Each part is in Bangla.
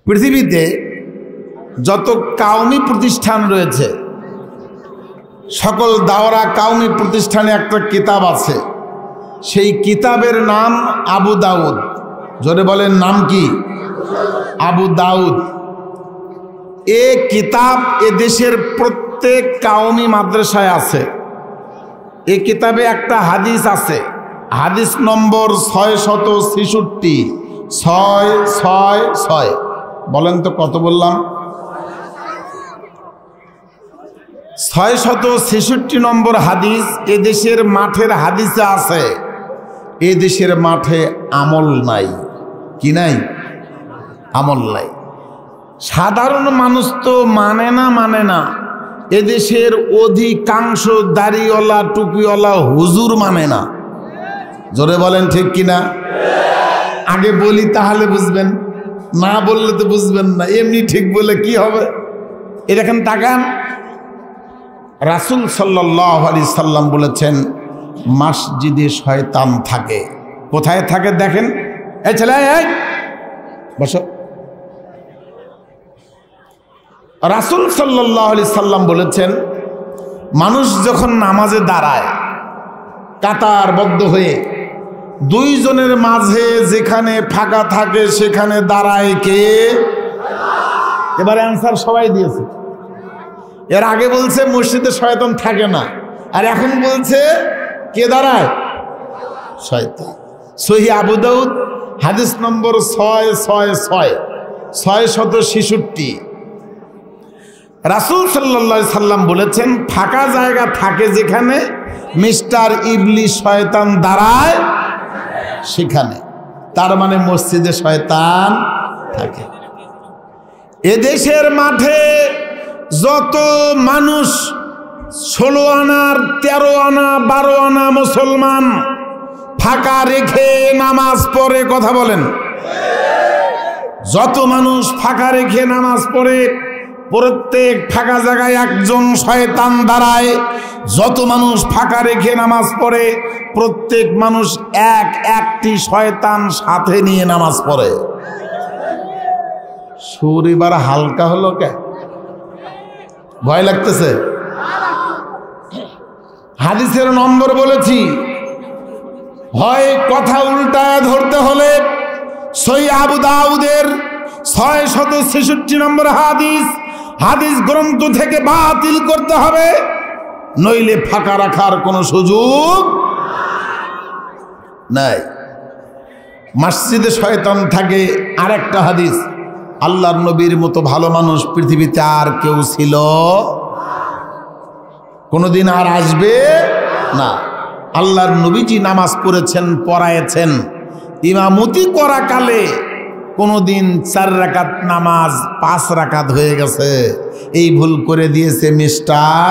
পৃথিবীতে যত কাউমি প্রতিষ্ঠান রয়েছে সকল দাওরা কাউমি প্রতিষ্ঠানে একটা কিতাব আছে, সেই কিতাবের নাম আবু দাউদ। জোরে বলেন নাম কি? আবু দাউদ। এ কিতাব এ দেশের প্রত্যেক কাউমি মাদ্রাসায় আছে। এ কিতাবে একটা হাদিস আছে, হাদিস নম্বর 666। 666 বলেন তো কত বললাম? 666 নম্বর হাদিস এ দেশের মাঠের হাদিসে আছে। এ দেশের মাঠে আমল নাই। কি নাই? আমল নাই। সাধারণ মানুষ তো মানে না। এদেশের অধিকাংশ দাড়িওয়ালা টুপিওয়ালা হুজুর মানে না। জোরে বলেন ঠিক কিনা? আগে বলি তাহলে বুঝবেন, না বললে তো বুঝবেন না। এমনি ঠিক বলে কি হবে? এরকম তাকান, রাসূল সাল্লাল্লাহু আলাইহি সাল্লাম বলেছেন মসজিদে শয়তান থাকে। কোথায় থাকে দেখেন? এই ছেলে, এই বসো। রাসূল সাল্লাল্লাহু আলাইহি সাল্লাম বলেছেন মানুষ যখন নামাজে দাঁড়ায় কাতারবদ্ধ হয়ে, দুইজনের মাঝে যেখানে ফাঁকা থাকে সেখানে দাঁড়ায় কে? এবারে অ্যান্সার সবাই দিয়েছে। এর আগে বলছে মসজিদে শয়তান থাকে না, আর এখন বলছে কে দাঁড়ায়? শয়তান। সহিহ আবু দাউদ হাদিস নম্বর 666। রাসূল সাল্লাল্লাহু আলাইহি সাল্লাম বলেছেন ফাঁকা জায়গা থাকে যেখানে মিস্টার ইবলিস শয়তান দাঁড়ায় সেখানে। তার মানে মসজিদে শয়তান থাকে। এদেশের মাঠে যত মানুষ 16 আনার 13 আনা 12 আনা মুসলমান ফাঁকা রেখে নামাজ পড়ে, কথা বলেন, যত মানুষ ফাঁকা রেখে নামাজ পড়ে প্রত্যেক ফাঁকা জায়গায় একজন শয়তান দাঁড়ায়। যত মানুষ ফাঁকা রেখে নামাজ পড়ে প্রত্যেক মানুষ একটি শয়তান সাথে নিয়ে নামাজ পড়ে। সুর এবার হালকা হলো কে? ভয় লাগতেছে? হাদিসের নম্বর বলেছি, হয় কথা উল্টায় ধরতে হলে সহিহ আবু দাউদের 666 নম্বর হাদিস গ্রন্থ থেকে বাতিল করতে হবে, নইলে ফাঁকা রাখার কোনো সুযোগ নাই। মসজিদে শয়তান থাকে আরেকটা হাদিস, আল্লাহর নবীর মতো ভালো মানুষ পৃথিবীতে আর কেউ ছিল কোনোদিন আর আসবে না। আল্লাহর নবীজি নামাজ পড়েছেন, পড়ায়েছেন, ইমামতি করা কালে কোনোদিন 4 রাকাত নামাজ 5 রাকাত হয়ে গেছে। এই ভুল করে দিয়েছে মিস্টার,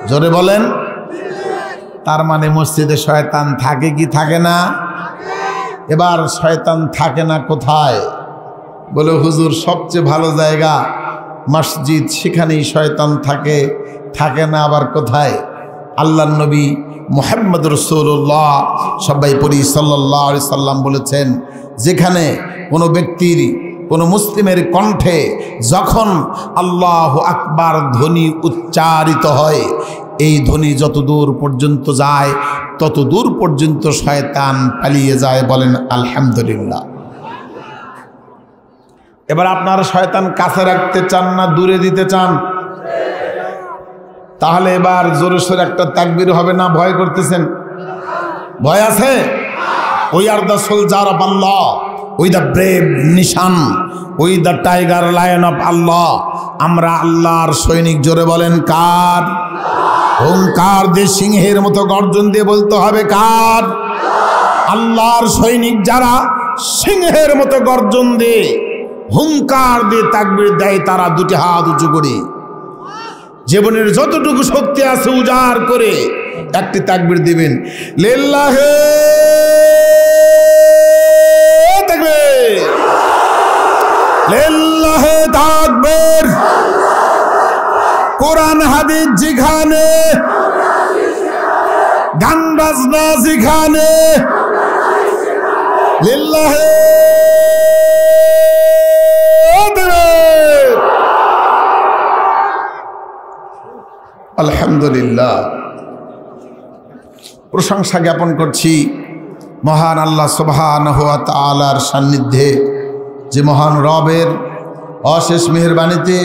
জোরে বলেন। তার মানে মসজিদে শয়তান থাকে কি থাকে না? এবার শয়তান থাকে না কোথায়? বলে হুজুর সবচেয়ে ভালো জায়গা মসজিদ, সেখানেই শয়তান থাকে না আবার কোথায়? আল্লাহর নবী মুহাম্মদ রাসূলুল্লাহ সবাই পড়ি সাল্লাল্লাহু আলাইহি সাল্লাম বলেছেন যেখানে কোনো ব্যক্তির কোনো মুসলিমের কণ্ঠে যখন আল্লাহু আকবার ধ্বনি উচ্চারিত হয়, এই ধ্বনি যত দূর পর্যন্ত যায় তত দূর পর্যন্ত শয়তান পালিয়ে যায়। বলেন আলহামদুলিল্লাহ। এবার আপনারা শয়তান কাছে রাখতে চান না দূরে দিতে চান? তাহলে এবার জোরে সোরে একটা তাকবীর হবে না? ভয় করতেছেন? ভয় আছে? ওই আর দ্য সোলজার অফ আল্লাহ, ওই দ্য ব্রেভ নিশান, ওই দ্য টাইগার লায়ন অফ আল্লাহ। আমরা আল্লাহর সৈনিক। জোরে বলেন কার? হুঙ্কার দিয়ে সিংহের মতো গর্জন দিয়ে বলতে হবে কার? আল্লাহর সৈনিক যারা সিংহের মতো গর্জন দিয়ে হুঙ্কার দিয়ে তাকবীর দেয় তারা দুটি হাত উঁচু করে জীবনের যতটুকু শক্তি আছে উজাড় করে একটি তাকবীর দিবেন, লিল্লাহি তাকবীর, লিল্লাহি তাকবীর। কোরআন হাদিস যেখানে, গান বাজনা যেখানে, লিল্লাহি আলহামদুলিল্লাহ, প্রশংসা জ্ঞাপন করছি মহান আল্লাহ সুবহানাহু ওয়া তাআলার সান্নিধ্যে, যে মহান রবের অশেষ মেহেরবানিতে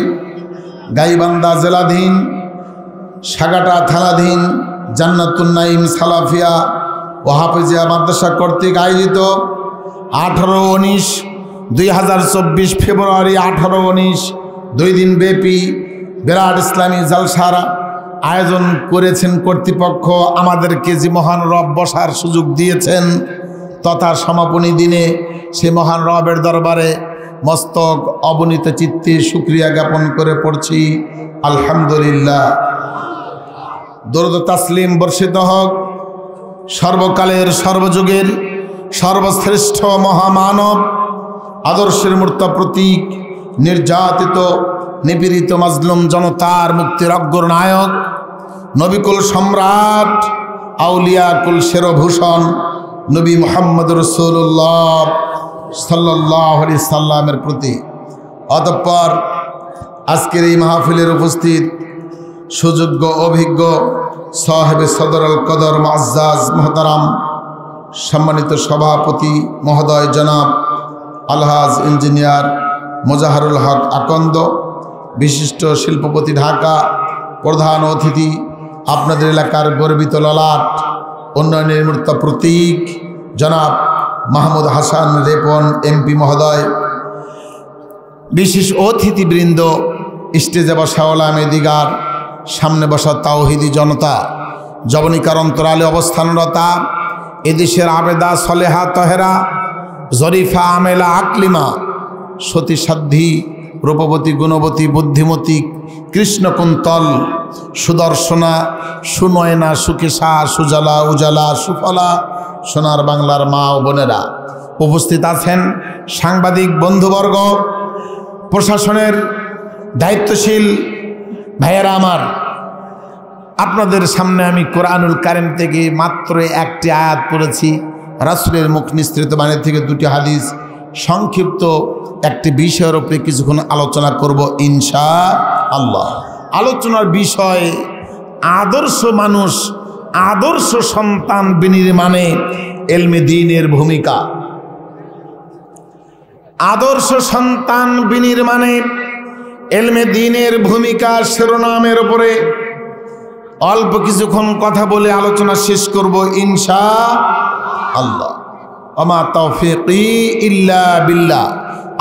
গাইবান্ধা জেলাধীন সাগাটা থানাধীন জান্নাতুন নাঈম সালাফিয়া ও হাফেজিয়া মাদ্রাসা কর্তৃক আয়োজিত 18-19-2024 ফেব্রুয়ারি 18-19 2 দিন ব্যাপী বিরাট ইসলামী জালসার আয়োজন করেছেন কর্তৃপক্ষ। আমাদেরকে যে মহান রব বসার সুযোগ দিয়েছেন তথা সমাপনী দিনে সে মহান রবের দরবারে মস্তক অবনীত চিত্তে শুকরিয়া জ্ঞাপন করে পড়ছি আলহামদুলিল্লাহ। দরুদ তাসলিম বর্ষিত হোক সর্বকালের সর্বযুগের সর্বশ্রেষ্ঠ মহামানব, আদর্শের মূর্ত প্রতীক, নির্যাতিত নিপীড়িত মাজলুম জনতার মুক্তির অগ্রনায়ক, নবিকুল সম্রাট, আউলিয়া কুল শেরভূষণ নবী মুহাম্মদ রাসূলুল্লাহ সাল্লাল্লাহু আলাইহি সাল্লামের প্রতি। অতঃপর আজকের এই মাহফিলের উপস্থিত সুযোগ্য অভিজ্ঞ সাহেবে সদর আল কদর মুআজ্জাজ মুহতারাম সম্মানিত সভাপতি মহোদয় জনাব আলহাজ ইঞ্জিনিয়ার মোজাহারুল হক আকন্দ, বিশিষ্ট শিল্পপতি ঢাকা, প্রধান অতিথি আপনাদের এলাকার গর্বিত ললাট, উন্নয়নের মূর্ত প্রতীক জনাব মাহমুদ হাসান রেপন এমপি মহোদয়, বিশেষ অতিথিবৃন্দ, স্টেজে বসা ওলামে দিগার, সামনে বসা তাওহিদি জনতা, জবনিকার অন্তরালে অবস্থানরতা এদেশের আবেদা সলেহা তহেরা জরিফা আমেলা আকলিমা, সতী সাধ্বী রূপবতী গুণবতী বুদ্ধিমতী কৃষ্ণকুন্তল সুদর্শনা সুনয়না সুকেশা সুজলা উজালা সুফলা সোনার বাংলার মা ও বোনেরা, উপস্থিত আছেন সাংবাদিক বন্ধুবর্গ, প্রশাসনের দায়িত্বশীল ভাইয়েরা আমার। আপনাদের সামনে আমি কোরআনুল কারীম থেকে মাত্র একটি আয়াত পড়েছি, রাসূলের মুখ নিঃসৃত বাণী থেকে দুটি হাদিস, সংক্ষিপ্ত একটি বিষয়ের উপরে কিছুক্ষণ আলোচনা করব ইনশাআল্লাহ। আলোচনার বিষয় আদর্শ মানুষ, আদর্শ সন্তান বিনির্মাণে ইলমে দ্বীনের ভূমিকা। আদর্শ সন্তান বিনির্মাণে ইলমে দ্বীনের ভূমিকা শিরোনামের উপরে অল্প কিছুক্ষণ কথা বলে আলোচনা শেষ করব ইনশাআল্লাহ। ওমা তাওফীকি ইল্লা বিল্লাহ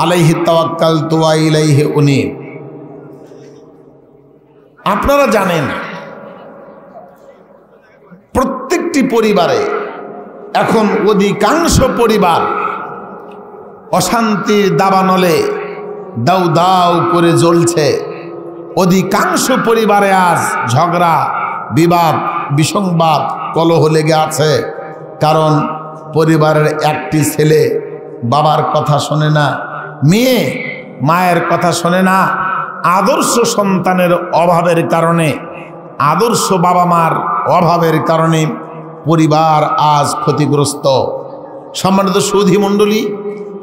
আলাইহি তাওয়াক্কালতু ওয়া ইলাইহি উনীব। আপনারা জানেন প্রত্যেকটি পরিবারে এখন অধিকাংশ পরিবার অশান্তির দাবানলে দাউ দাউ করে জ্বলছে। অধিকাংশ পরিবারে আজ ঝগড়া বিবাদ বিসংবাদ কলহ লেগে আছে, কারণ পরিবারের একটি ছেলে বাবার কথা শোনে না, মেয়ে মায়ের কথা শোনে না। আদর্শ সন্তানের অভাবের কারণে, আদর্শ বাবা মার অভাবের কারণে পরিবার আজ ক্ষতিগ্রস্ত। সম্মানিত সুধী মণ্ডলী,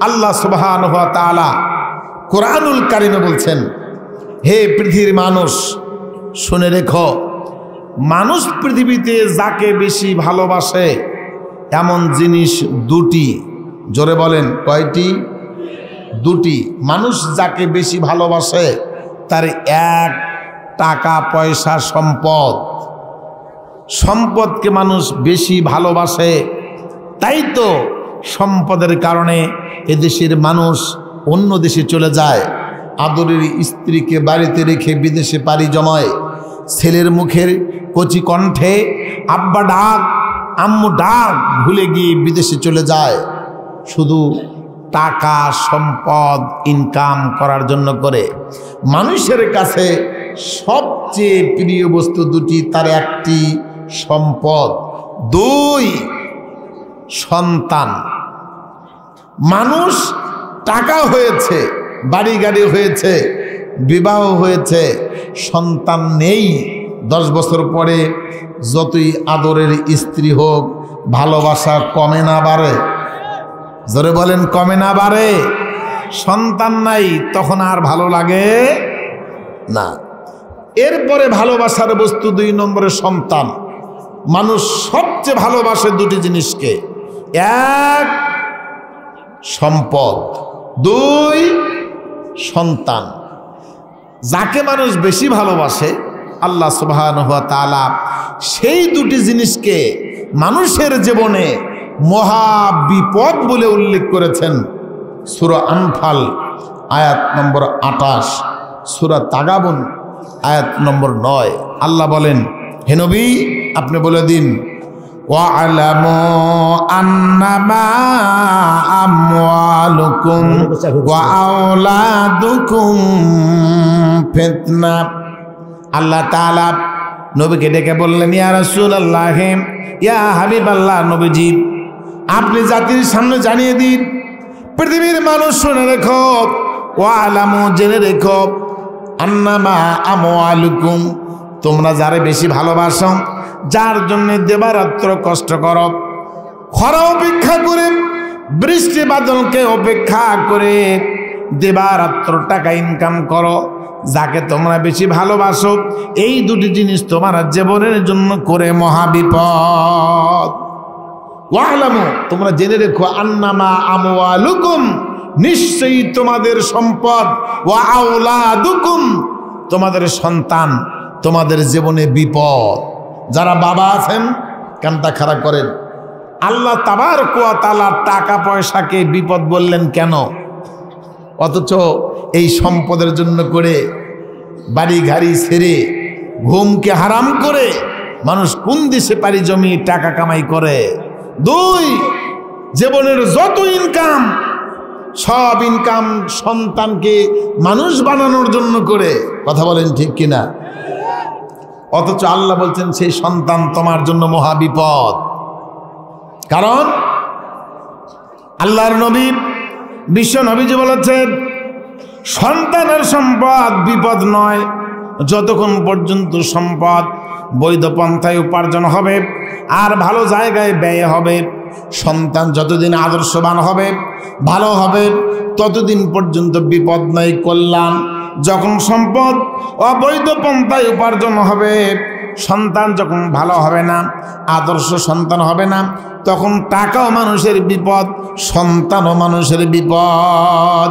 আল্লাহ সুবহানাহু ওয়া তাআলা কোরআনুল কারীমে বলছেন, হে পৃথিবীর মানুষ শুনে রেখো, মানুষ পৃথিবীতে যাকে বেশি ভালোবাসে এমন জিনিস দুটি। জোরে বলেন কয়টি? দুটি। মানুষ যাকে বেশি ভালোবাসে তার এক, টাকা পয়সা সম্পদ। সম্পদকে মানুষ বেশি ভালোবাসে, তাই তো সম্পদের কারণে এদেশের মানুষ অন্য দেশে চলে যায়, আদরের স্ত্রীকে বাড়িতে রেখে বিদেশে পাড়ি জমায়, ছেলের মুখের কচি কণ্ঠে আব্বা ডাক আম্মু ডাক ভুলে গিয়ে বিদেশে চলে যায়, শুধু টাকা সম্পদ ইনকাম করার জন্য করে। মানুষের কাছে সবচেয়ে প্রিয় বস্তু দুটি, তার একটি সম্পদ, দুই সন্তান। মানুষ টাকা হয়েছে, বাড়ি গাড়ি হয়েছে, বিবাহ হয়েছে, সন্তান নেই। 10 বছর পরে যতই আদরের স্ত্রী হোক, ভালোবাসা কমে না বাড়ে? জোরে বলেন কমে না বাড়ে? সন্তান নাই তখন আর ভালো লাগে না। এরপরে ভালোবাসার বস্তু 2 নম্বরে সন্তান। মানুষ সবচেয়ে ভালোবাসে 2টি জিনিসকে, 1 সম্পদ, 2 সন্তান। যাকে মানুষ বেশি ভালোবাসে আল্লাহ সুবহানাহু ওয়া তাআলা সেই 2টি জিনিসকে মানুষের জীবনে মহা বিপদ বলে উল্লেখ করেছেন। সূরা আনফাল আয়াত নম্বর 28, সূরা তাগাবুন আয়াত নম্বর 9। আল্লাহ বলেন, হে নবী আপনি বলে দিন, ওয়া'লামু আন্নামা আমওয়ালুকুম ওয়া আওলাদুকুম ফিতনা। আল্লাহ তাআলা নবীকে ডেকে বললেন, ইয়া রাসূলুল্লাহ, ইয়া হাবিবাল্লাহ, নবীজি আপনি জাতির সামনে জানিয়ে দিন, পৃথিবীর মানুষ শুনে রেখো, ওয়া'লামু জেনে রেখো, আন্নামা আমওয়ালুকুম তোমরা যারে বেশি ভালোবাসো, যার জন্য দেবারাত্র কষ্ট করো, খরা অপেক্ষা করে, বৃষ্টি বাদলকে অপেক্ষা করে দেবারাত্র টাকা ইনকাম করো, যাকে তোমরা বেশি ভালোবাসো, এই 2টি জিনিস তোমার জীবনের জন্য করে মহাবিপদ। ওয়া'লামু তোমরা জেনে রেখো, আন্নামা আমওয়ালুকুম নিশ্চয়ই তোমাদের সম্পদ, ওয়া আওলাদুকুম তোমাদের সন্তান তোমাদের জীবনে বিপদ। যারা বাবা আছেন কানটা খাড়া করেন, আল্লাহ তাবারক ওয়া তাআলা টাকা পয়সাকে বিপদ বললেন কেন? অথচ এই সম্পদের জন্য করে বাড়ি গাড়ি ছেড়ে ঘুমকে হারাম করে মানুষ কোন দেশে পাড়ি জমি টাকা কামাই করে। 2 জীবনের যত ইনকাম সব ইনকাম সন্তানকে মানুষ বানানোর জন্য করে। কথা বলেন ঠিক কিনা? অথচ আল্লাহ বলছেন সেই সন্তান তোমার জন্য মহাবিপদ। কারণ আল্লাহর নবী বিশ্ব নবীজি বলেছেন, সন্তানের সম্পদ বিপদ নয় যতক্ষণ পর্যন্ত সম্পদ বৈধ পন্থায় উপার্জন হবে আর ভালো জায়গায় ব্যয় হবে। সন্তান যতদিন আদর্শবান হবে, ভালো হবে, ততদিন পর্যন্ত বিপদ নয়, কল্যাণ। যখন সম্পদ অবৈধ পন্থায় উপার্জন হবে, সন্তান যখন ভালো হবে না, আদর্শ সন্তান হবে না, তখন টাকাও মানুষের বিপদ, সন্তানও মানুষের বিপদ।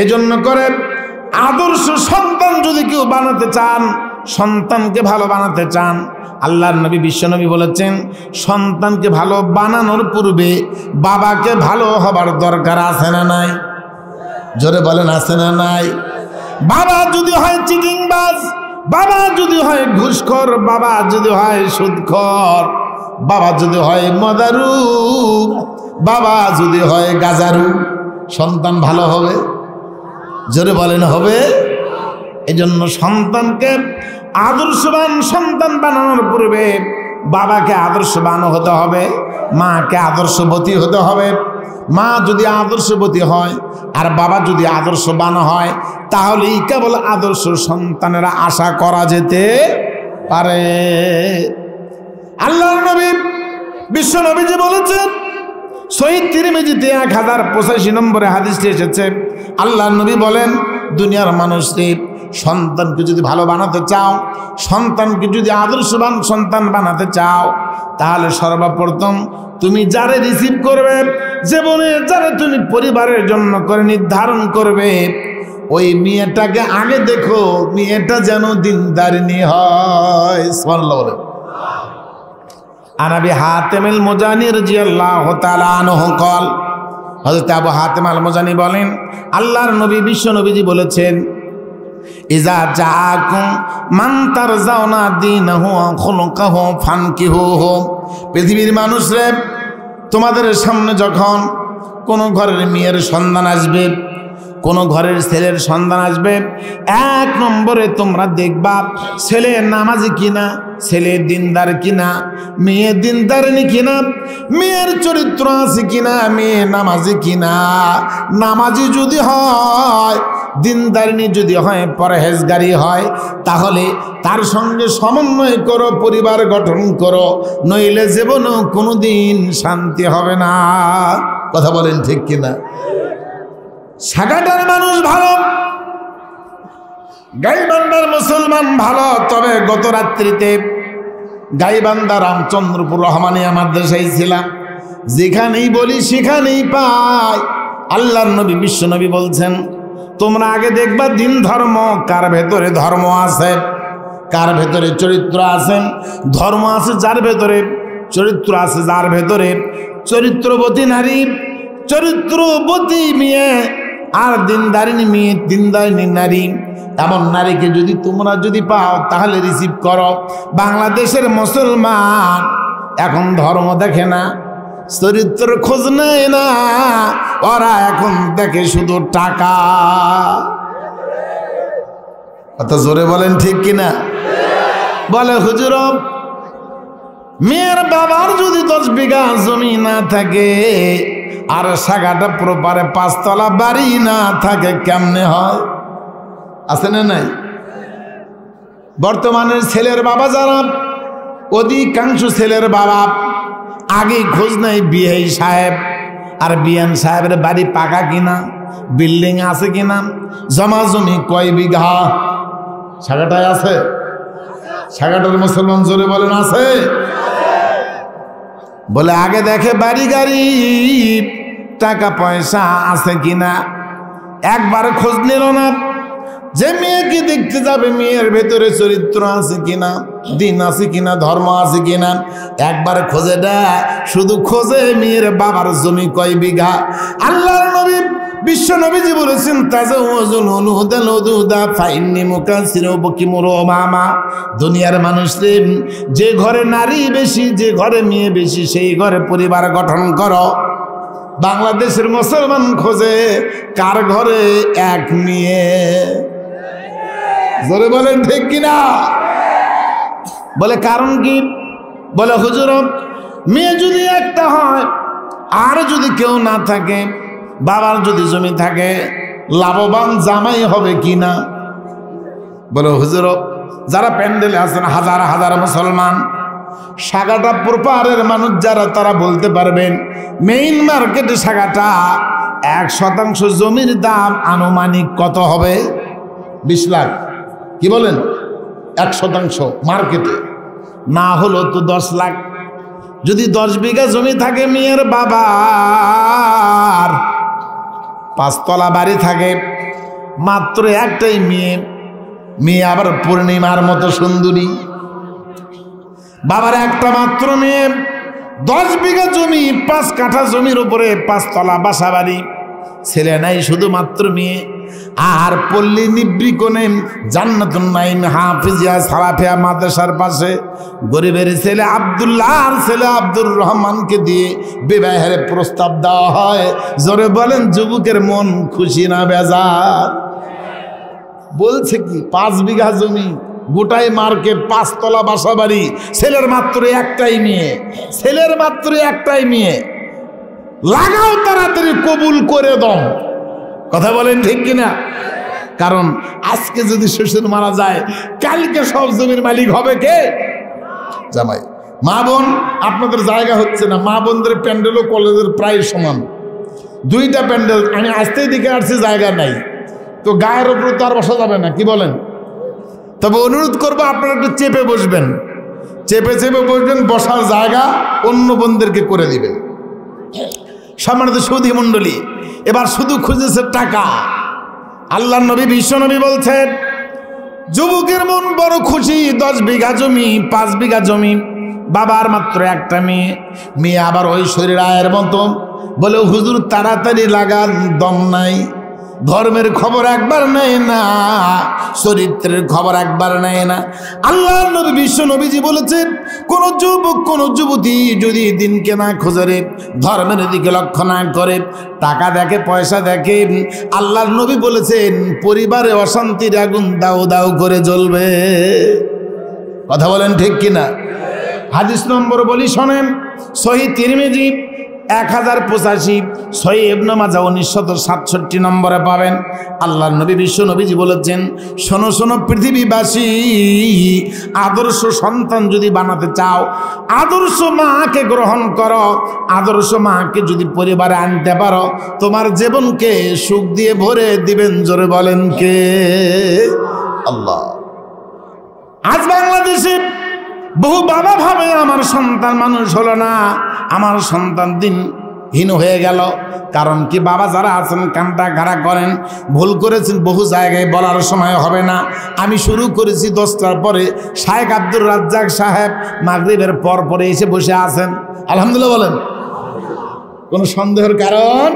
এজন্য করে আদর্শ সন্তান যদি কেউ বানাতে চান, সন্তানকে ভালো বানাতে চান, আল্লাহর নবী বিশ্বনবী বলেছেন, সন্তানকে ভালো বানানোর পূর্বে বাবাকে ভালো হবার দরকার আছে না নাই? জোরে বলেন আছে না নাই? বাবা যদি হয় চিটিংবাজ, বাবা যদি হয় ঘুষখোর, বাবা যদি হয় সুদখোর, বাবা যদি হয় মদারু, বাবা যদি হয় গাজারু, সন্তান ভালো হবে? জোরে বলেন হবে? এজন্য সন্তানকে আদর্শবান সন্তান বানানোর পূর্বে বাবাকে আদর্শবান হতে হবে, মাকে আদর্শবতী হতে হবে। মা যদি আদর্শবতী হয় আর বাবা যদি আদর্শবান হয়, তাহলেই কেবল আদর্শ সন্তানেরা আশা করা যেতে পারে। আল্লাহর নবী বিশ্ব নবীজি বলেছেন, সহিহ তিরমিজিতে 1085 নম্বরে হাদিসটি এসেছে, আল্লাহর নবী বলেন, দুনিয়ার মানুষকে সন্তানকে যদি ভালো বানাতে চাও, সন্তানকে যদি আদর্শবান সন্তান বানাতে চাও, তাহলে সর্বপ্রথম তুমি যারে রিসিভ করবে, জীবনে যারা তুমি পরিবারের জন্য করে নির্ধারণ করবে, ওই মেয়েটাকে আগে দেখো, মেয়েটা যেন দিনদারিনী হয়। সুবহানাল্লাহ বলে। আনাবি হাতেমিল মুজানি রাদিয়াল্লাহু তাআলা আনহু قال, হযরত আবু হাতেম আল মুজানি বলেন, আল্লাহর নবী বিশ্ব নবীজি বলেছেন, ইজা জাআকুম মান তারজাউনা দীনাহু ওয়া খুলুকাহু ফানকিহুহু। পৃথিবীর মানুষরে, তোমাদের সামনে যখন কোন ঘরের মেয়ের সন্ধান আসবে, কোন ঘরের ছেলের সন্ধান আসবে, 1 নম্বরে তোমরা দেখবা ছেলে নামাজি কিনা, ছেলে দিনদার কিনা, মেয়ে দিনদারিনী কিনা, মেয়ের চরিত্র আছে কিনা, মেয়ে নামাজি কিনা। নামাজি যদি হয়, দিনদারিনী যদি হয়, পরহেজগারি হয়, তাহলে তার সঙ্গে সমন্বয় করো, পরিবার গঠন করো, নইলে জীবনে কোনোদিন শান্তি হবে না। কথা বলেন ঠিক কিনা? সাগাটার মানুষ ভালো, গাইবান্ধার মুসলমান ভালো, তবে গত রাত্রিতে গাইবান্ধা রামচন্দ্রপুর রহমানিয়া মাদ্রাসায় ছিলাম। যেখানেই বলি সেখানেই পাই আল্লাহর নবী বিশ্ব নবী বলছেন, তোমরা আগে দেখবা দিন ধর্ম কার ভেতরে ধর্ম আছে, কার ভেতরে চরিত্র আছে। ধর্ম আছে যার ভেতরে, চরিত্র আছে যার ভেতরে। চরিত্রবতী নারী, চরিত্রবতী মেয়ে আর দিনদারিনী মেয়ে, দিনদারিনী নারী, এমন নারীকে যদি তোমরা যদি পাও তাহলে রিসিভ করো। বাংলাদেশের মুসলমান এখন ধর্ম দেখে না, চরিত্র খোঁজ নেয় না, ওরা এখন দেখে শুধু টাকা। কত জোরে বলেন ঠিক কিনা? বলে হুজুর, মেয়ের বাবার যদি 10 বিঘা জমি না থাকে আর সাগাটা প্রপারে 5 তলা বাড়ি না থাকে কেমনে হয়? আছে না নাই? বর্তমানের ছেলের বাবা যারা, অধিকাংশ ছেলের বাবা আগে খোঁজ নেই বিআই সাহেব আর বিএন সাহেবের বাড়ি পাকা কিনা, বিল্ডিং আছে কিনা, জমা জমি কয় বিঘা। সাগাটায় আছে? সাগাটার মুসলমান জোরে বলেন আছে? বলে আগে দেখে বাড়ি গাড়ি, টাকা পয়সা আছে কিনা। একবার খোঁজ নিল না যে মেয়েকে দেখতে যাবে মেয়ের ভেতরে চরিত্র আছে কিনা, দিন আছে কিনা, ধর্ম আছে কিনা। একবার খোঁজে দেয়, শুধু খোঁজে মেয়ের বাবার জমি কয় বিঘা। আল্লাহর নবী বিশ্ব নবীজি বলেছেন, দুনিয়ার মানুষরে যে ঘরে নারী বেশি, যে ঘরে মেয়ে বেশি, সেই ঘরে পরিবার গঠন করো। বাংলাদেশের মুসলমান খোঁজে কার ঘরে এক মেয়ে। জোরে বলেন ঠিক কিনা? বলে কারণ কি? বলে হুজুর, মেয়ে যদি একটা হয় আর যদি কেউ না থাকে, বাবার যদি জমি থাকে, লাভবান জামাই হবে কিনা? বলে হুজুর, যারা প্যান্ডেলে আছেন হাজার হাজার মুসলমান, সাগাটা প্রপারের মানুষ যারা, তারা বলতে পারবেন মেইন মার্কেটে সাগাটা 1% জমির দাম আনুমানিক কত হবে? 20 লাখ। কি বলেন? 1% মার্কেটে না হলো তো 10 লাখ। যদি 10 বিঘা জমি থাকে মেয়ের বাবার, 5 তলা বাড়ি থাকে, মাত্র একটাই মেয়ে, মেয়ে আবার পূর্ণিমার মতো সুন্দরী, বাবার একটা মাত্র মেয়ে, 10 বিঘা জমি, 5 কাঠা জমির উপরে 5 তলা বাসা বাড়ি, ছেলে নাই, শুধুমাত্র মেয়ে। আর পল্লী নিবৃকোণে জান্নাতুন নাইম হাফিজিয়া সালাফিয়া মাদ্রাসার পাশে গরিবের ছেলে আব্দুল্লাহ আর ছেলে আব্দুর রহমানকে দিয়ে বিবাহের প্রস্তাব দেওয়া হয়। জোরে বলেন যুবকের মন খুশি না বেজার? বলছে কি 5 বিঘা জমি, গোটাই মার্কেট, 5 তলা বাসা বাড়ি, ছেলের মাত্র একটাই মেয়ে, ছেলের মাত্র একটাই মেয়ে। লাগাও তাড়াতাড়ি, কবুল করে দাও। কথা বলেন ঠিক কিনা? কারণ আজকে যদি শ্বশুর মারা যায়, কালকে সব জমির মালিক হবে কে? জামাই। মা বোন, আপনাদের জায়গা হচ্ছে না, মা বোনদের প্যান্ডেলও কলেজের প্রায় সমান, 2টা প্যান্ডেল। আমি আসতেই দিকে আসছি, জায়গা নাই, তো গায়ের উপরে তো আর বসা যাবে না। কি বলেন? তবে অনুরোধ করবো আপনারা একটু চেপে বসবেন, চেপে চেপে বসবেন, বসার জায়গা অন্য বোনদেরকে করে দিবেন। সম্মানিত সুধী মণ্ডলী, এবার শুধু খুঁজেছে টাকা। আল্লাহর নবী বিশ্ব নবী বলছেন, যুবকের মন বড় খুশি, 10 বিঘা জমি, 5 বিঘা জমি, বাবার মাত্র একটা মেয়ে, মেয়ে আবার ওই শরীর আয়ের মতো। বলে হুজুর তাড়াতাড়ি লাগান, দম নাই, ধর্মের খবর একবার নেয় না, চরিত্রের খবর একবার নেয় না। আল্লাহর নবী বিশ্ব নবীজি বলেছেন, কোন যুবক কোন যুবতী যদি দিনকে না খোঁজে, ধর্মের দিকে লক্ষ্য না করে, টাকা দেখে, পয়সা দেখে, আল্লাহর নবী বলেছেন পরিবারে অশান্তির আগুন দাউ দাউ করে জ্বলবে। কথা বলেন ঠিক কিনা? হাদিস নম্বর বলি শোনেন, সহিহ তিরমিজি 1085, সহিহ ইবনে মাজাহ 1967 নম্বরে পাবেন। আল্লাহর নবী বিশ্ব নবীজি বলেছেন, শোনো শোনো পৃথিবীবাসী, আদর্শ সন্তান যদি বানাতে চাও, আদর্শ মাকে গ্রহণ করো। আদর্শ মাকে যদি পরিবারে আনতে পারো, তোমার জীবনকে সুখ দিয়ে ভরে দিবেন। জোরে বলেন কে? আল্লাহ। আজ বাংলাদেশে বহু বাবা ভাবে আমার সন্তান মানুষ হলো না, আমার সন্তান দিনহীন হয়ে গেল। কারণ কি, বাবা যারা আছেন কান্টা গাড়া করেন, ভুল করেছেন বহু জায়গায় বলার সময় হবে না। আমি শুরু করেছি 10টার পরে, শায়েখ আব্দুর রাজ্জাক সাহেব মাগরিবের পর পরে এসে বসে আছেন। আলহামদুলিল্লাহ বলেন, কোনো সন্দেহের কারণ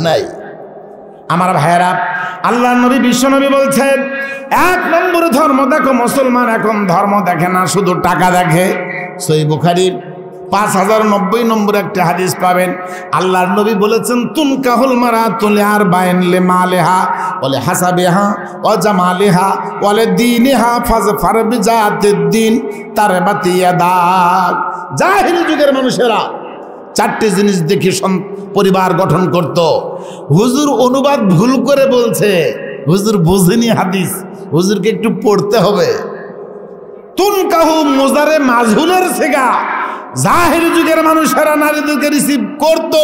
নাই। আমার ভাইয়েরা, আল্লাহ নবী বিশ্বনবী বলছেন, 1 নম্বর ধর্ম দেখো, মুসলমান এখন ধর্ম দেখে না, শুধু টাকা দেখে। সহিহ বুখারীর 5090 নম্বর একটা হাদিস পাবেন। আল্লাহর নবী বলেছেন, তুনকাহুল মারাতু লিআরবাইন লিমালিহা ওয়া লিহাসাবিহা ওয়া জামালিহা ওয়া লিদীনিহা ফাজফার বিজাতিদ্দিন তারবাত ইয়াদাক। জাহিলি যুগের মানুষেরা 4টে জিনিস দেখে পরিবার গঠন করত। হুজুর অনুবাদ ভুল করে বলছে, হুজুর বুঝেনি হাদিস, হুজুরকে একটু পড়তে হবে। তুনকাহু মুজারে মাজহুলের সেগা, জাহিলি যুগের মানুষেরা নারীদেরকে রিসিভ করত,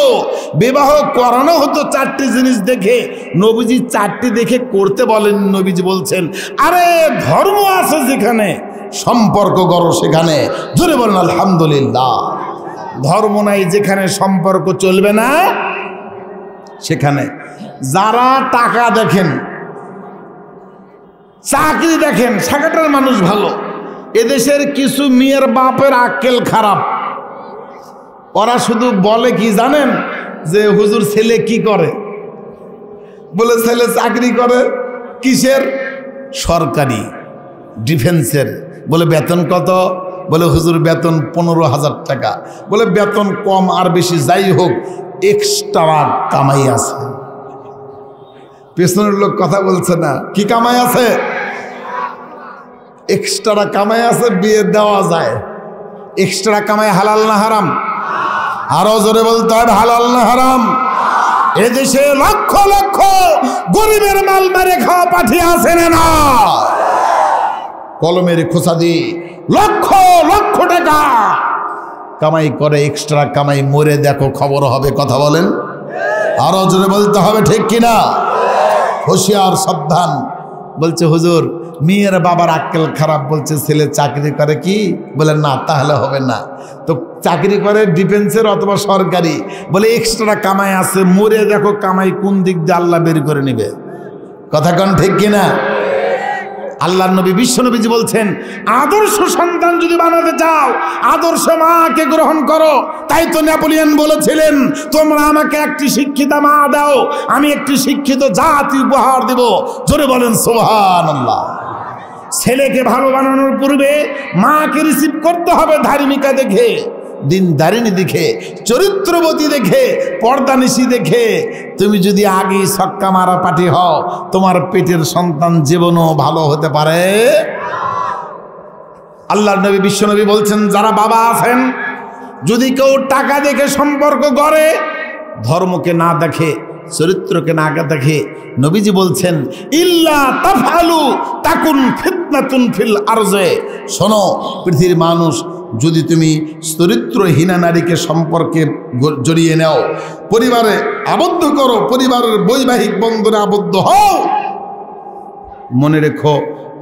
বিবাহ করানো হতো 4টে জিনিস দেখে। নবীজি 4টে দেখে করতে বলেন, নবীজি বলছেন, আরে ধর্ম আছে যেখানে সম্পর্ক করো সেখানে। জোরে বলেন আলহামদুলিল্লাহ। ধর্ম নাই যেখানে সম্পর্ক চলবে না সেখানে। যারা টাকা দেখেন, চাকরি দেখেন, সেখানকার মানুষ ভালো। এদেশের কিছু মেয়ের বাপের আক্কেল খারাপ। ওরা শুধু বলে কি জানেন, যে হুজুর ছেলে কি করে? বলে ছেলে চাকরি করে। কিসের? সরকারি, ডিফেন্সের। বলে বেতন কত? বলে হুজুর বেতন 15,000 টাকা। বলে বেতন কম আর বেশি যাই হোক, এক্সট্রা কামাই আছে। পেছনের লোক কথা বলছে না, কি কামাই আছে? এক্সট্রা কামাই আছে, বিয়ে দেওয়া যায়। এক্সট্রা কামাই হালাল না হারাম? আরো জোরে বলতে হবে, হালাল না হারাম? এদেশে লক্ষ লক্ষ গরিবের মাল মেরে খাওয়া পাঠিয়ে আছে না? কলমের খোঁচা দিয়ে লক্ষ লক্ষ টাকা কামাই করে, এক্সট্রা কামাই, মরে দেখো খবর হবে। কথা বলেন, আরো জোরে বলতে হবে, ঠিক কিনা? হুঁশিয়ার, সাবধান। বলছে হুজুর মেয়ের বাবার আক্কেল খারাপ, বলছে ছেলে চাকরি করে কি? বলে না, তাহলে হবে না। তো চাকরি করে ডিফেন্সের অথবা সরকারি। বলে এক্সট্রা কামাই আছে, মরে দেখো কামাই কোন দিক দিয়ে আল্লাহ বের করে নিবে। কথা কোন ঠিক কিনা? আল্লাহর নবী বিশ্বনবীজি বলছেন, আদর্শ সন্তান যদি বানাতে চাও, আদর্শ মাকে গ্রহণ করো। তাই তো নেপোলিয়ন বলেছিলেন, তোমরা আমাকে একটি শিক্ষিতা মা দাও, আমি একটি শিক্ষিত জাতি উপহার দেব। জোরে বলেন সুবহানাল্লাহ। ছেলেকে ভালো বানানোর পূর্বে মাকে রিসিভ করতে হবে ধার্মিকা দেখে, দিনদারিনী দেখে, চরিত্রবতী দেখে, পর্দানিশী দেখে। তুমি যদি আগে ছক্কা মারা পাটি হও, তোমার পেটের সন্তান জীবনও ভালো হতে পারে। আল্লাহর নবী বিশ্বনবী বলছেন, যারা বাবা আছেন, যদি কেউ টাকা দেখে সম্পর্ক গড়ে, ধর্মকে না দেখে, চরিত্রকে না দেখে, নবীজি বলছেন, ইল্লা তাফআলু তাকুন ফিতনাতুন ফিল আরজে। শোনো পৃথিবীর মানুষ, যদি তুমি চরিত্রহীনা নারীকে সম্পর্কে জড়িয়ে নাও, পরিবারে আবদ্ধ করো, পরিবারের বৈবাহিক বন্ধনে আবদ্ধ হও, মনে রেখো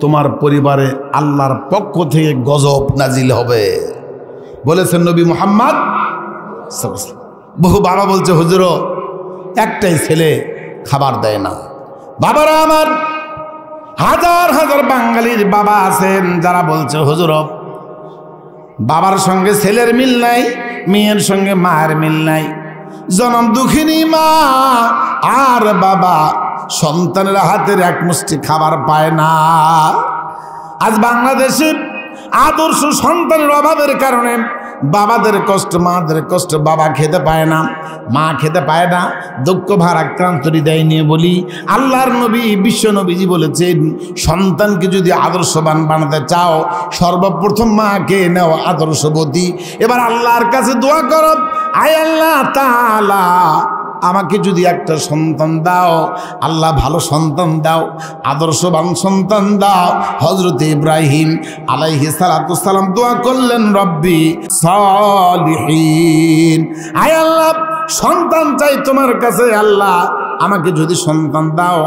তোমার পরিবারে আল্লাহর পক্ষ থেকে গজব নাজিল হবে, বলেছেন নবী মুহাম্মদ। বহু বাবা বলছে, হুজুর একটাই ছেলে, খাবার দেয় না। বাবারা আমার, হাজার হাজার বাঙালির বাবা আছেন যারা বলছে, হুজুর বাবার সঙ্গে ছেলের মিল নাই, মেয়ের সঙ্গে মায়ের মিল নাই। জনম দুঃখিনী মা আর বাবা সন্তানের হাতের এক মুষ্টি খাবার পায় না। আজ বাংলাদেশে আদর্শ সন্তানের অভাবের কারণে বাবাদের কষ্ট, মাদের কষ্ট, বাবা খেতে পায় না, মা খেতে পায় না, দুঃখ ভারাক্রান্ত হৃদয় নিয়ে বলি, আল্লাহর নবী বিশ্ব নবীজি বলেছেন, সন্তানকে যদি আদর্শবান বানাতে চাও, সর্বপ্রথম মাকে নেও আদর্শবতী। এবার আল্লাহর কাছে দোয়া করো, আয় আল্লাহ তাআলা আমাকে যদি একটা সন্তান দাও, আল্লাহ ভালো সন্তান দাও, আদর্শবান সন্তান দাও। হযরত ইব্রাহিম আলাইহিস সালাতু সালাম দোয়া করলেন, রব্বি সালিহিন, আয় আল্লাহ সন্তান চাই তোমার কাছে, আল্লাহ আমাকে যদি সন্তান দাও,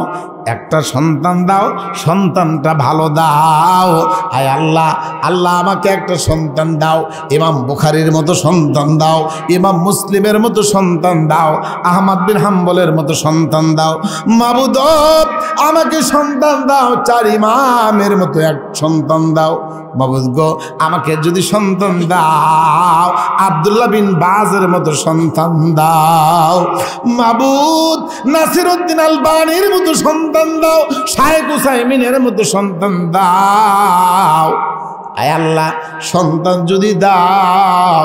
একটা সন্তান দাও, সন্তানটা ভালো দাও। আয় আল্লাহ, আল্লাহ আমাকে একটা সন্তান দাও, ইমাম বুখারীর মতো সন্তান দাও, ইমাম মুসলিমের মতো সন্তান দাও, আহমদ বিন হাম্বলের মতো সন্তান দাও। মাবুদ আমাকে সন্তান দাও, 4 ইমামের মতো এক সন্তান দাও। মাবুদ গো আমাকে যদি সন্তান দাও, আব্দুল্লাহ বিন বাজের মতো সন্তান দাও। মাবুদ নাসিরউদ্দিন আলবানীর মতো সন্তান দাও, শায়েখ উসাইমিনের মতো সন্তান দাও। আয় আল্লাহ সন্তান যদি দাও,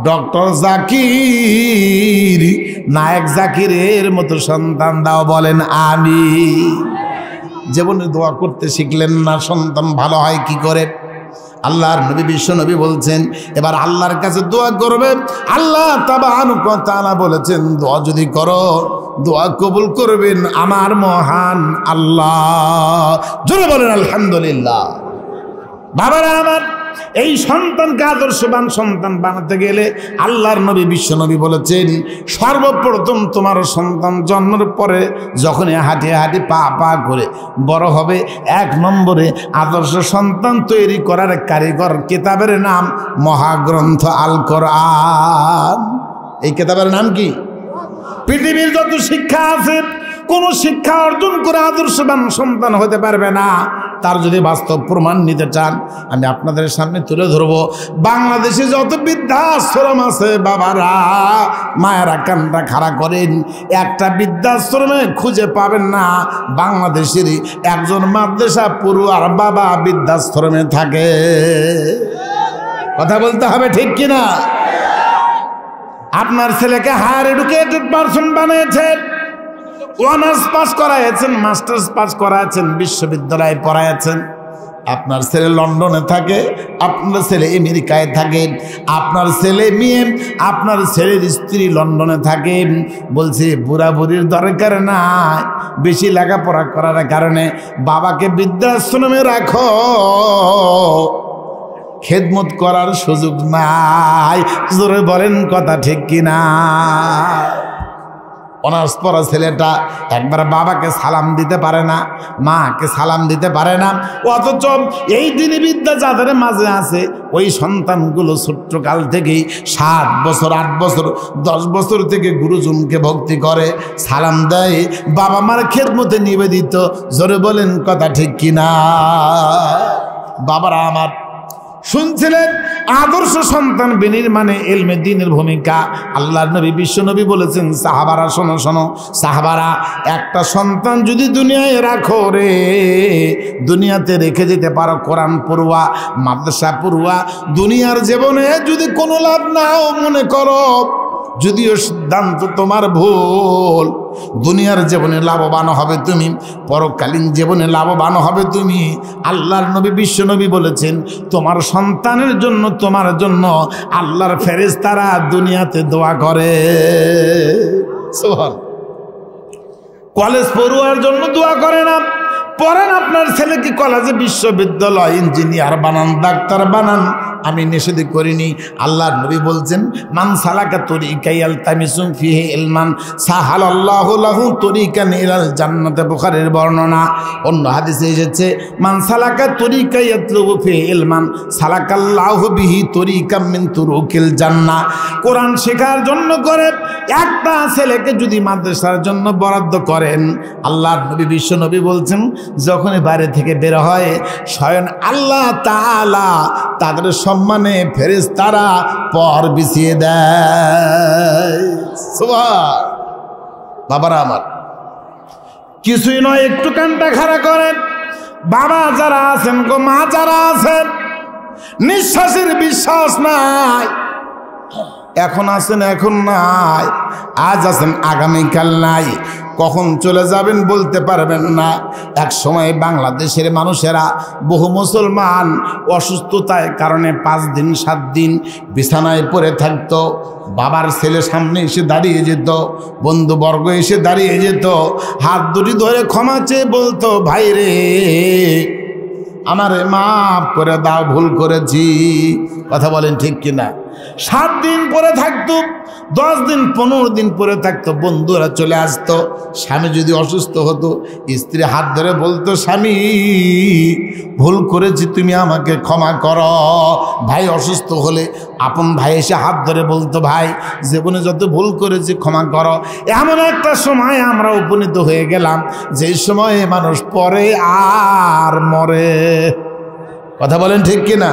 ডক্টর জাকির, নায়ক জাকিরের মতো সন্তান দাও। বলেন আমিন। জীবনে দোয়া করতে শিখলেন না, সন্তান ভালো হয় কি করে? আল্লাহর নবী বিশ্ব নবী বলছেন এবার আল্লাহর কাছে দোয়া করবে। আল্লাহ তাবারক ওয়া তাআলা বলেছেন দোয়া যদি করো, দোয়া কবুল করবেন আমার মহান আল্লাহ। জোরে বলেন আলহামদুলিল্লাহ। বাবারা আমার, এই সন্তানকে আদর্শবান সন্তান বানাতে গেলে আল্লাহর নবী বিশ্ব নবী বলেছেন সর্বপ্রথম তোমার সন্তান জন্মের পরে যখন হাঁটি হাঁটি পা পা করে বড় হবে, 1 নম্বরে আদর্শ সন্তান তৈরি করার কারিগর কিতাবের নাম মহাগ্রন্থ আল কোরআন। এই কিতাবের নাম কি? পৃথিবীর যত শিক্ষা আছে, কোন শিক্ষা অর্জন করে আদর্শবান সন্তান হতে পারবে না। তার যদি বাস্তব প্রমাণ নিতে চান, আমি আপনাদের সামনে তুলে ধরবো বাংলাদেশে যত বৃদ্ধাশ্রম আছে, বাবারা মায়েরা কানটা খাড়া করেন, একটা বৃদ্ধাশ্রমে খুঁজে পাবেন না বাংলাদেশের একজন মাদ্রাসা পড়ুয়ার বাবা বৃদ্ধাশ্রমে থাকে। কথা বলতে হবে ঠিক কিনা? আপনার ছেলেকে হায়ার এডুকেটেড পারসন বানিয়েছেন, অনার্স পাস করাইছেন, মাস্টার্স পাস করাইছেন, বিশ্ববিদ্যালয়ে পড়াইছেন। আপনার ছেলে লন্ডনে থাকে, আপনার ছেলে আমেরিকায় থাকে, আপনার ছেলে মেয়ে, আপনার ছেলের স্ত্রী লন্ডনে থাকে। বলছে বুড়া বুড়ির দরকার নাই, বেশি লেখাপড়া করার কারণে বাবাকে বৃদ্ধাশ্রমে রাখো, খেদমত করার সুযোগ নাই। জোরে বলেন কথা ঠিক কিনা? অনার্স পড়া ছেলেটা একবার বাবাকে সালাম দিতে পারে না, মাকে সালাম দিতে পারে না। অথচ এই দিনী বিদ্যা যাদের মাঝে আছে, ওই সন্তানগুলো ছোট্টকাল থেকেই 7 বছর 8 বছর 10 বছর থেকে গুরুজনকে ভক্তি করে, সালাম দেয়, বাবা মার খেদমতে নিবেদিত। জোরে বলেন কথা ঠিক কিনা? বাবারা আমার, শুনছিলেন আদর্শ সন্তান বিনির্মাণে ইলমে দ্বীনের ভূমিকা। আল্লাহর নবী বিশ্ব নবী বলেছেন সাহাবারা শোনো শোনো, সাহাবারা একটা সন্তান যদি দুনিয়ায় রাখো রে, দুনিয়াতে রেখে যেতে পারো কোরআন পড়ুয়া, মাদ্রাসা পড়ুয়া, দুনিয়ার জীবনে যদি কোনো লাভ নাও মনে করো, যদিও সিদ্ধান্ত তোমার ভুল, দুনিয়ার জীবনে লাভবান হবে তুমি, পরকালীন জীবনে লাভবান হবে তুমি। আল্লাহর নবী বিশ্ব নবী বলেছেন তোমার সন্তানের জন্য, তোমার জন্য আল্লাহর ফেরেশতারা দুনিয়াতে দোয়া করে। সুবহান। কলেজ পড়ুয়ার জন্য দোয়া করে না, পড়েন আপনার ছেলেকে কলেজে বিশ্ববিদ্যালয় ইঞ্জিনিয়ার বানান, ডাক্তার বানান, আমি নিষেধ করিনি। আল্লাহর নবী বলছেন মান সালাকা তরিকা ইয়ালতামিসু ফিহি ইলমান সাহালাল্লাহু লাহু তরিকান ইলাল জান্নাতে। বুখারীর বর্ণনা। অন্য হাদিসে এসেছে মান সালাকা তরিকা ইয়াতলুবু ফিহি ইলমান সালাকাল্লাহু বিহি তরিকাম মিন তুরুকিল জান্নাহ। কোরআন শেখার জন্য করে একটা ছেলেকে যদি মাদ্রাসার জন্য বরাদ্দ করেন, আল্লাহর নবী বিশ্ব নবী বলছেন যখনই বাইরে থেকে বের হয় স্বয়ং আল্লাহ তাআলা তাদের সম্মানে ফেরেশতারা পর বিছিয়ে দেয়। সুবহান। বাবারা আমার, কিছুই নয়, একটু কানটা খাড়া করেন। বাবা যারা আছেন গো, মা যারা আছেন, নিঃশ্বাসের বিশ্বাস নাই, এখন আছেন এখন নাই, আজ আছেন আগামীকাল নাই, কখন চলে যাবেন বলতে পারবেন না। এক সময় বাংলাদেশের মানুষেরা, বহু মুসলমান অসুস্থতার কারণে 5 দিন 7 দিন বিছানায় পড়ে থাকতো। বাবার ছেলে সামনে এসে দাঁড়িয়ে যেত, বন্ধুবর্গ এসে দাঁড়িয়ে যেত, হাত দুটি ধরে ক্ষমা চেয়ে বলতো ভাই রে আমারে মাফ করে দাও, ভুল করেছি। কথা বলেন ঠিক কিনা? 7 দিন পরে থাকতো, 10 দিন 15 দিন পরে থাকতো, বন্ধুরা চলে আসতো। স্বামী যদি অসুস্থ হতো, স্ত্রী হাত ধরে বলতো, স্বামী ভুল করেছি, তুমি আমাকে ক্ষমা করো। ভাই অসুস্থ হলে আপন ভাই এসে হাত ধরে বলতো, ভাই জীবনে যত ভুল করেছি ক্ষমা করো। এমন একটা সময় আমরা উপনীত হয়ে গেলাম যে সময়ে মানুষ পরে আর মরে। কথা বলেন ঠিক কিনা?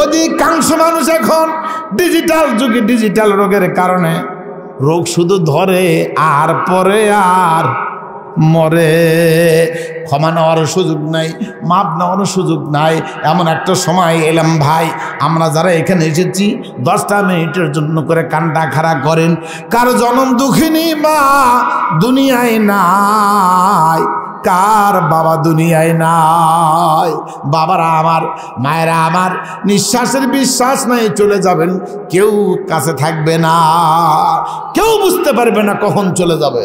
অধিকাংশ মানুষ এখন ডিজিটাল যুগে ডিজিটাল রোগের কারণে রোগ শুধু ধরে আর পরে আর মরে। ক্ষমা নেওয়ার সুযোগ নাই, মাপ নেওয়ার সুযোগ নাই। এমন একটা সময় এলাম ভাই, আমরা যারা এখানে এসেছি 10টা মিনিটের জন্য করে কান্না খাড়া করেন, কার জনম দুঃখিনী মা দুনিয়ায় নাই, কার বাবা দুনিয়ায় নাই। বাবারা আমার, মায়েরা আমার, নিঃশ্বাসের বিশ্বাস নাই, চলে যাবেন, কেউ কাছে থাকবে না, কেউ বুঝতে পারবে না কখন চলে যাবে।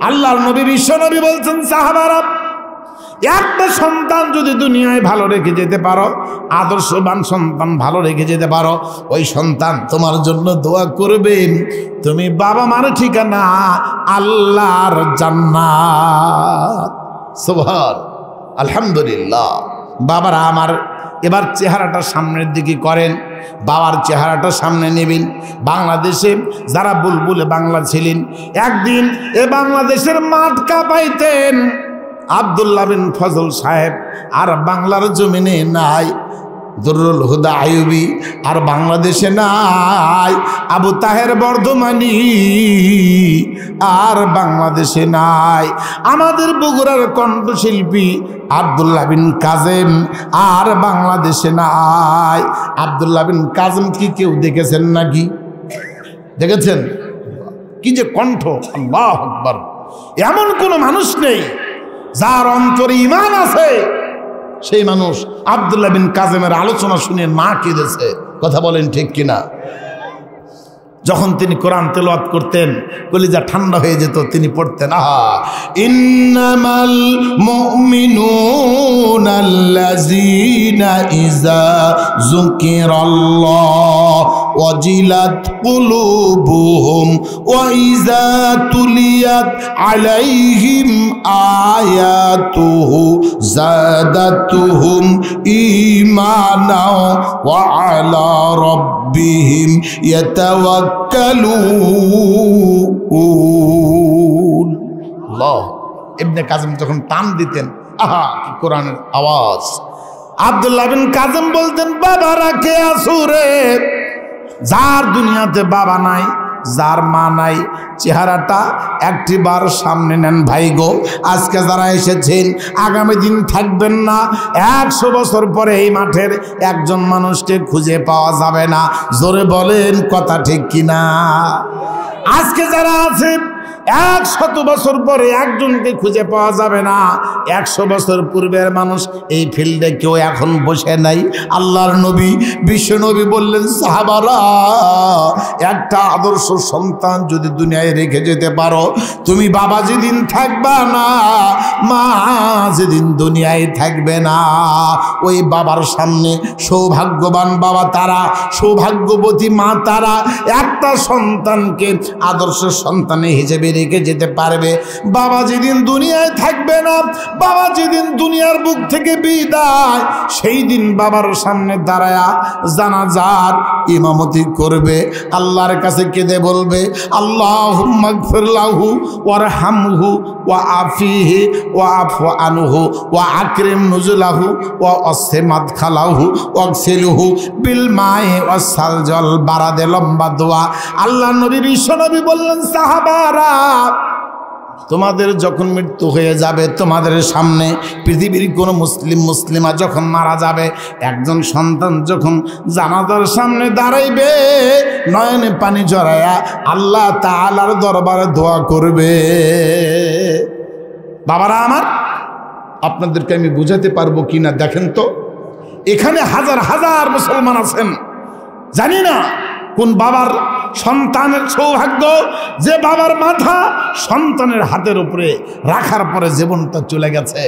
আল্লাহর নবী বিশ্ব নবী বলছেন, সাহাবারা একটা সন্তান যদি দুনিয়ায় ভালো রেখে যেতে পারো, আদর্শবান সন্তান ভালো রেখে যেতে পারো, ওই সন্তান তোমার জন্য দোয়া করবে। তুমি বাবা মার ঠিকানা আল্লাহর জান্নাত। সুবহান আলহামদুলিল্লাহ। বাবারা আমার, এবার চেহারাটা সামনের দিকে করেন, বাবার চেহারাটা সামনে নেবেন। বাংলাদেশে যারা বুলবুলে বাংলা ছিলেন, একদিন এ বাংলাদেশের মাঠ কাঁপাইতেন। আব্দুল্লাহ বিন ফজল সাহেব আর বাংলার জমিনে নাই, দুরুল হুদা আইয়ুবী আর বাংলাদেশে নাই, আবু তাহের বর্ধমানী আর বাংলাদেশে নাই, আমাদের বগুড়ার কণ্ঠশিল্পী আব্দুল্লাহ বিন কাজেম আর বাংলাদেশে নাই। আব্দুল্লাহ বিন কাজেম কি কেউ দেখেছেন নাকি? দেখেছেন? কি যে কণ্ঠ! আল্লাহু আকবার! এমন কোনো মানুষ নেই যার অন্তরে ঈমান আছে, সেই মানুষ আব্দুল্লাহ বিন কাজেমের আলোচনা শুনে মা কেঁদেছে। কথা বলেন ঠিক কিনা? যখন তিনি কোরআন তেলাওয়াত করতেন, কলিজা ঠান্ডা হয়ে যেত, তিনি পড়তেন, আহা ইন্নামাল মুমিনুনাল্লাযীনা ইযা যুকিরাল্লাহ ওয়াজিলাত কুলুবুহুম ওয়া ইযা তুলিয়াত আলাইহিম আয়াতুহু যাদাতুহুম ঈমানা ওয়া আলা রাব্বিহিম ইয়াতাওয়াক্কালুন। আল্লাহ! ইবনে কাজেম যখন টান দিতেন, আহা কি কোরআনের আওয়াজ! আব্দুল্লাহ বিন কাজেম বলতেন, বাবা রাখে আসুরে, যার দুনিয়াতে বাবা নাই, যার মা নাই, চেহারাটা একটিবার সামনে নেন ভাই গো। আজকে যারা এসেছেন আগামী দিন থাকবেন না, 100 বছর পরে এই মাঠের একজন মানুষকে খুঁজে পাওয়া যাবে না। জোরে বলেন কথা ঠিক কিনা? আজকে যারা আছে 100 বছর পরে একজনকে খুঁজে পাওয়া যাবে না। 100 বছর পূর্বের মানুষ এই ফিল্ডে কেউ এখন বসে নাই। আল্লাহর নবী বিশ্ব নবী বললেন, সাহাবারা একটা আদর্শ সন্তান যদি দুনিয়ায় রেখে যেতে পারো, তুমি বাবা যেদিন থাকবা না, মা যেদিন দুনিয়ায় থাকবে না, ওই বাবার সামনে সৌভাগ্যবান বাবা তারা, সৌভাগ্যবতী মা তারা একটা সন্তানকে আদর্শ সন্তান হিসেবে রেখে যেতে পারবে। বাবা যেদিন দুনিয়ায় থাকবে না, বাবা যেদিন দুনিয়ার বুক থেকে বিদায়, সেই দিন বাবার সামনে দাঁড়ায়া জানাজার ইমামতি করবে, আল্লাহর কাছে কেঁদে বলবে, আল্লাহুম্মা গফির লাহু ওয়ারহামহু ওয়া আফিহি ওয়া আফু আনহু ওয়া আকরিম নুজুলাহু ওয়া ওয়াসি মাদখালাহু ওয়াগসিলহু বিল মাই ওয়াস সালজাল বারাদে। লম্বা দোয়া। আল্লাহ নবী বিশ্ব নবী বললেন, সাহাবারা তোমাদের যখন মৃত্যু হয়ে যাবে, তোমাদের সামনে পৃথিবীর কোনো মুসলিমা যখন মারা যাবে, একজন সন্তান যখন জানাজার সামনে দাঁড়াইবে, নয়নে পানি জড়ায়া আল্লাহ তাআলার দরবারে দোয়া করবে। বাবারা আমার, আপনাদেরকে আমি বুঝাতে পারবো কিনা দেখেন তো। এখানে হাজার হাজার মুসলমান আছেন, জানি না কোন বাবার সন্তানের সৌভাগ্য যে বাবার মাথা সন্তানের হাতের উপরে রাখার পরে জীবনটা চলে গেছে।